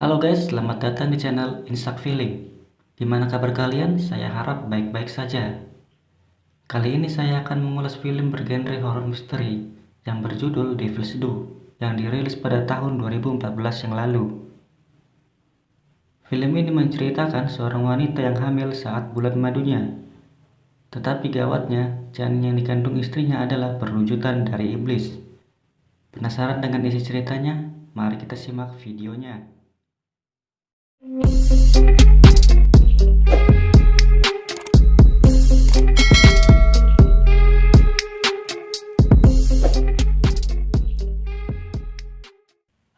Halo guys, selamat datang di channel Instak Feeling. Gimana kabar kalian? Saya harap baik-baik saja. Kali ini saya akan mengulas film bergenre horor misteri yang berjudul Devil's Due yang dirilis pada tahun 2014 yang lalu. Film ini menceritakan seorang wanita yang hamil saat bulan madunya. Tetapi gawatnya, janin yang dikandung istrinya adalah perwujudan dari iblis. Penasaran dengan isi ceritanya? Mari kita simak videonya.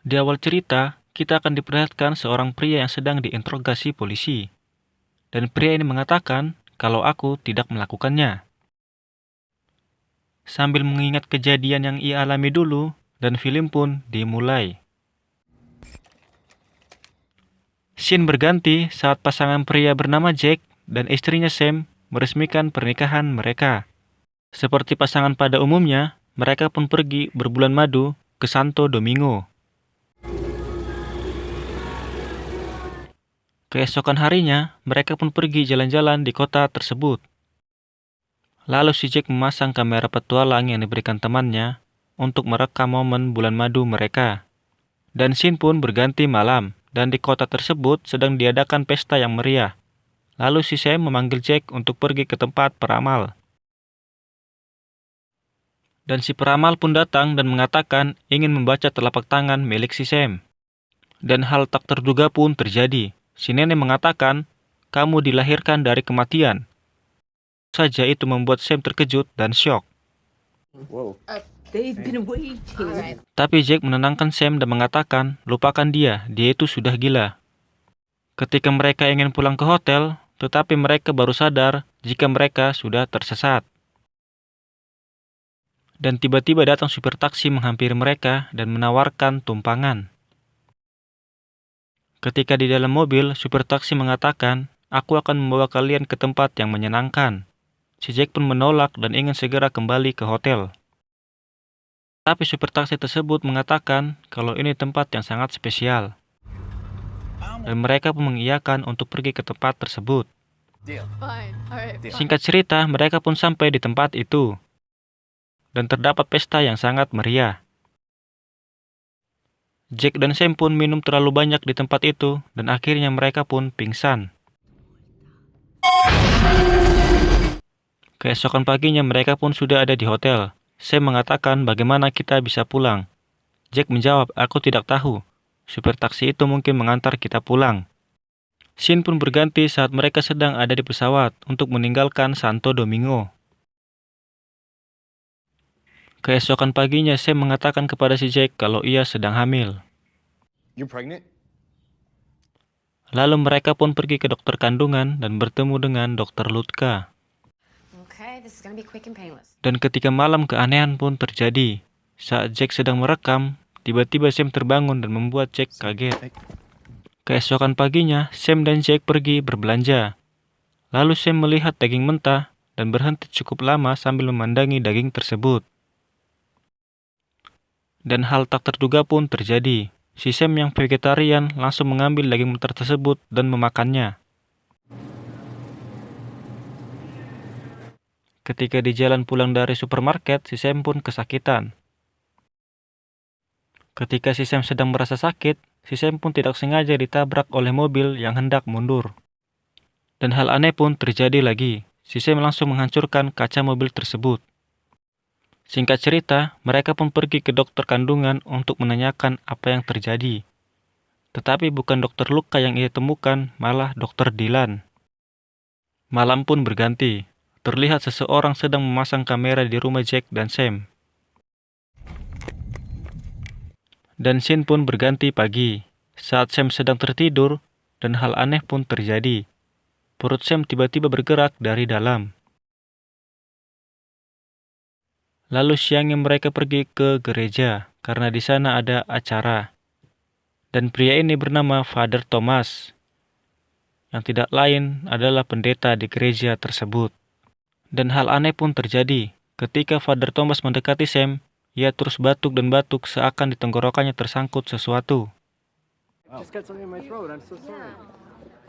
Di awal cerita, kita akan diperlihatkan seorang pria yang sedang diinterogasi polisi. Dan pria ini mengatakan kalau aku tidak melakukannya. Sambil mengingat kejadian yang ia alami dulu, dan film pun dimulai. Scene berganti saat pasangan pria bernama Jack dan istrinya Sam meresmikan pernikahan mereka. Seperti pasangan pada umumnya, mereka pun pergi berbulan madu ke Santo Domingo. Keesokan harinya, mereka pun pergi jalan-jalan di kota tersebut. Lalu si Jack memasang kamera petualang yang diberikan temannya untuk merekam momen bulan madu mereka. Dan scene pun berganti malam, dan di kota tersebut sedang diadakan pesta yang meriah. Lalu si Sam memanggil Jack untuk pergi ke tempat peramal. Dan si peramal pun datang dan mengatakan ingin membaca telapak tangan milik si Sam. Dan hal tak terduga pun terjadi. Si nenek mengatakan, "Kamu dilahirkan dari kematian." Saja itu membuat Sam terkejut dan syok. Whoa. They've been waiting. Tapi Jack menenangkan Sam dan mengatakan, lupakan dia itu sudah gila. Ketika mereka ingin pulang ke hotel, tetapi mereka baru sadar jika mereka sudah tersesat. Dan tiba-tiba datang supir taksi menghampiri mereka dan menawarkan tumpangan. Ketika di dalam mobil, supir taksi mengatakan, "Aku akan membawa kalian ke tempat yang menyenangkan." Si Jack pun menolak dan ingin segera kembali ke hotel. Tapi supir taksi tersebut mengatakan kalau ini tempat yang sangat spesial. Dan mereka pun mengiyakan untuk pergi ke tempat tersebut. Singkat cerita, mereka pun sampai di tempat itu. Dan terdapat pesta yang sangat meriah. Jack dan Sam pun minum terlalu banyak di tempat itu, dan akhirnya mereka pun pingsan. Keesokan paginya mereka pun sudah ada di hotel. Sam mengatakan bagaimana kita bisa pulang. Jack menjawab, "Aku tidak tahu. Supir taksi itu mungkin mengantar kita pulang." Scene pun berganti saat mereka sedang ada di pesawat untuk meninggalkan Santo Domingo. Keesokan paginya Sam mengatakan kepada si Jack kalau ia sedang hamil. You're pregnant? Lalu mereka pun pergi ke dokter kandungan dan bertemu dengan dokter Lutka. Okay, this is gonna be quick and painless. Dan ketika malam keanehan pun terjadi. Saat Jack sedang merekam, tiba-tiba Sam terbangun dan membuat Jack kaget. Keesokan paginya, Sam dan Jack pergi berbelanja. Lalu Sam melihat daging mentah dan berhenti cukup lama sambil memandangi daging tersebut. Dan hal tak terduga pun terjadi. Si Sam yang vegetarian langsung mengambil daging mentah tersebut dan memakannya. Ketika di jalan pulang dari supermarket, si Sam pun kesakitan. Ketika si Sam sedang merasa sakit, si Sam pun tidak sengaja ditabrak oleh mobil yang hendak mundur. Dan hal aneh pun terjadi lagi. Si Sam langsung menghancurkan kaca mobil tersebut. Singkat cerita, mereka pun pergi ke dokter kandungan untuk menanyakan apa yang terjadi. Tetapi bukan dokter Luka yang ia temukan, malah dokter Dylan. Malam pun berganti. Terlihat seseorang sedang memasang kamera di rumah Jack dan Sam. Dan scene pun berganti pagi, saat Sam sedang tertidur, dan hal aneh pun terjadi. Perut Sam tiba-tiba bergerak dari dalam. Lalu siangnya mereka pergi ke gereja, karena di sana ada acara. Dan pria ini bernama Father Thomas, yang tidak lain adalah pendeta di gereja tersebut. Dan hal aneh pun terjadi. Ketika Father Thomas mendekati Sam, ia terus batuk dan batuk seakan di tenggorokannya tersangkut sesuatu.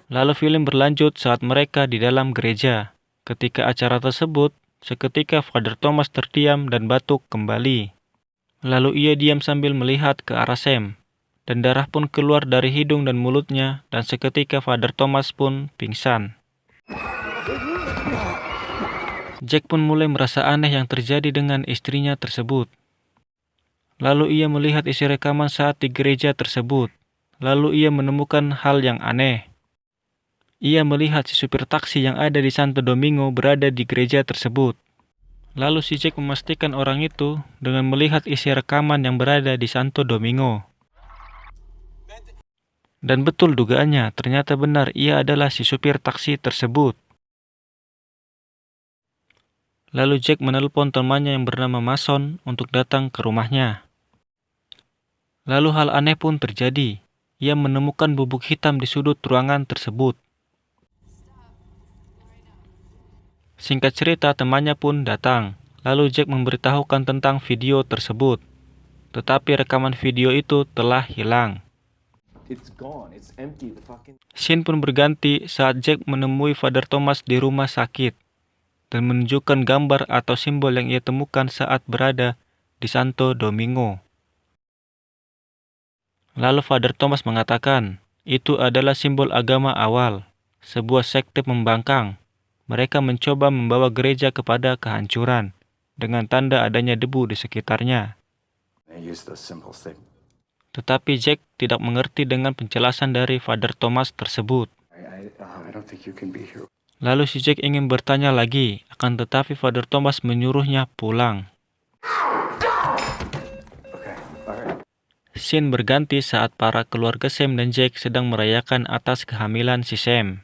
Lalu film berlanjut saat mereka di dalam gereja. Ketika acara tersebut, seketika Father Thomas terdiam dan batuk kembali. Lalu ia diam sambil melihat ke arah Sam. Dan darah pun keluar dari hidung dan mulutnya, dan seketika Father Thomas pun pingsan. Jack pun mulai merasa aneh yang terjadi dengan istrinya tersebut. Lalu ia melihat isi rekaman saat di gereja tersebut. Lalu ia menemukan hal yang aneh. Ia melihat si supir taksi yang ada di Santo Domingo berada di gereja tersebut. Lalu si Jack memastikan orang itu dengan melihat isi rekaman yang berada di Santo Domingo. Dan betul dugaannya, ternyata benar ia adalah si supir taksi tersebut. Lalu Jack menelpon temannya yang bernama Mason untuk datang ke rumahnya. Lalu hal aneh pun terjadi. Ia menemukan bubuk hitam di sudut ruangan tersebut. Singkat cerita, temannya pun datang. Lalu Jack memberitahukan tentang video tersebut. Tetapi rekaman video itu telah hilang. Scene pun berganti saat Jack menemui Father Thomas di rumah sakit dan menunjukkan gambar atau simbol yang ia temukan saat berada di Santo Domingo. Lalu Father Thomas mengatakan, itu adalah simbol agama awal, sebuah sekte pembangkang. Mereka mencoba membawa gereja kepada kehancuran dengan tanda adanya debu di sekitarnya. Tetapi Jack tidak mengerti dengan penjelasan dari Father Thomas tersebut. Lalu si Jack ingin bertanya lagi, akan tetapi Father Thomas menyuruhnya pulang. Scene berganti saat para keluarga Sam dan Jack sedang merayakan atas kehamilan si Sam.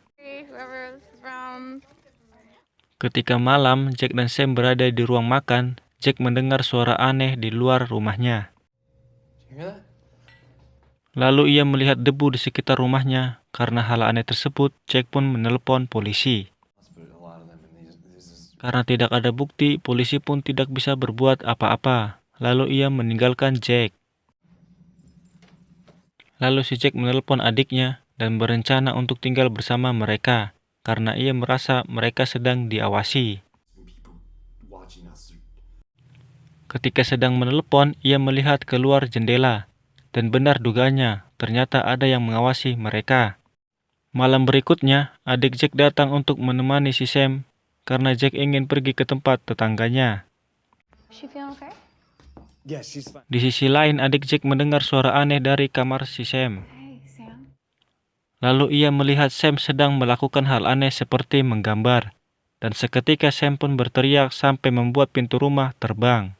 Ketika malam, Jack dan Sam berada di ruang makan, Jack mendengar suara aneh di luar rumahnya. Lalu ia melihat debu di sekitar rumahnya. Karena hal aneh tersebut, Jack pun menelpon polisi. Karena tidak ada bukti, polisi pun tidak bisa berbuat apa-apa. Lalu ia meninggalkan Jack. Lalu si Jack menelpon adiknya dan berencana untuk tinggal bersama mereka. Karena ia merasa mereka sedang diawasi. Ketika sedang menelpon, ia melihat keluar jendela. Dan benar dugaannya, ternyata ada yang mengawasi mereka. Malam berikutnya, adik Jack datang untuk menemani si Sam karena Jack ingin pergi ke tempat tetangganya. Di sisi lain, adik Jack mendengar suara aneh dari kamar si Sam. Lalu ia melihat Sam sedang melakukan hal aneh seperti menggambar. Dan seketika Sam pun berteriak sampai membuat pintu rumah terbang.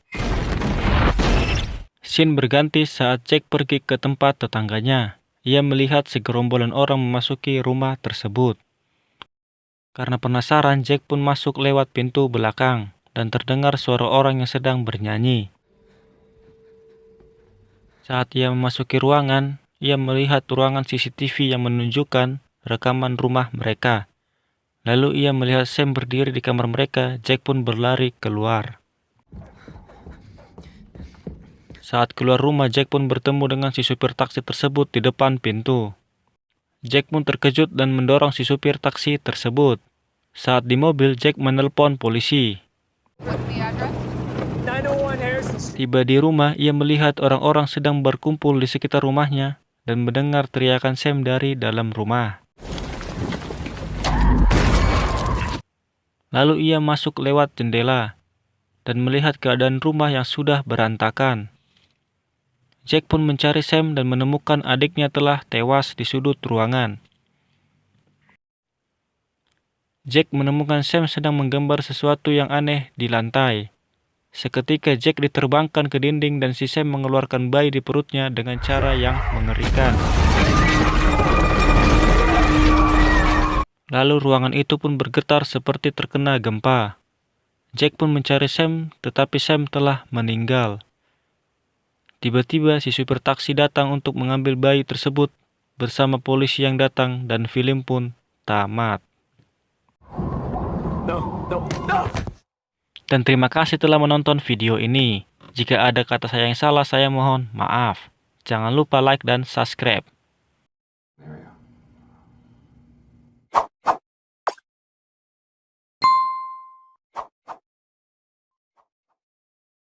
Scene berganti saat Jack pergi ke tempat tetangganya. Ia melihat segerombolan orang memasuki rumah tersebut. Karena penasaran, Jack pun masuk lewat pintu belakang dan terdengar suara orang yang sedang bernyanyi. Saat ia memasuki ruangan, ia melihat ruangan CCTV yang menunjukkan rekaman rumah mereka. Lalu ia melihat Sam berdiri di kamar mereka, Jack pun berlari keluar. Saat keluar rumah, Jack pun bertemu dengan si supir taksi tersebut di depan pintu. Jack pun terkejut dan mendorong si supir taksi tersebut. Saat di mobil, Jack menelpon polisi. Tiba di rumah, ia melihat orang-orang sedang berkumpul di sekitar rumahnya dan mendengar teriakan Sam dari dalam rumah. Lalu ia masuk lewat jendela dan melihat keadaan rumah yang sudah berantakan. Jack pun mencari Sam dan menemukan adiknya telah tewas di sudut ruangan. Jack menemukan Sam sedang menggambar sesuatu yang aneh di lantai. Seketika Jack diterbangkan ke dinding dan si Sam mengeluarkan bayi di perutnya dengan cara yang mengerikan. Lalu ruangan itu pun bergetar seperti terkena gempa. Jack pun mencari Sam, tetapi Sam telah meninggal. Tiba-tiba si supir taksi datang untuk mengambil bayi tersebut bersama polisi yang datang dan film pun tamat. Dan terima kasih telah menonton video ini. Jika ada kata saya yang salah, saya mohon maaf. Jangan lupa like dan subscribe.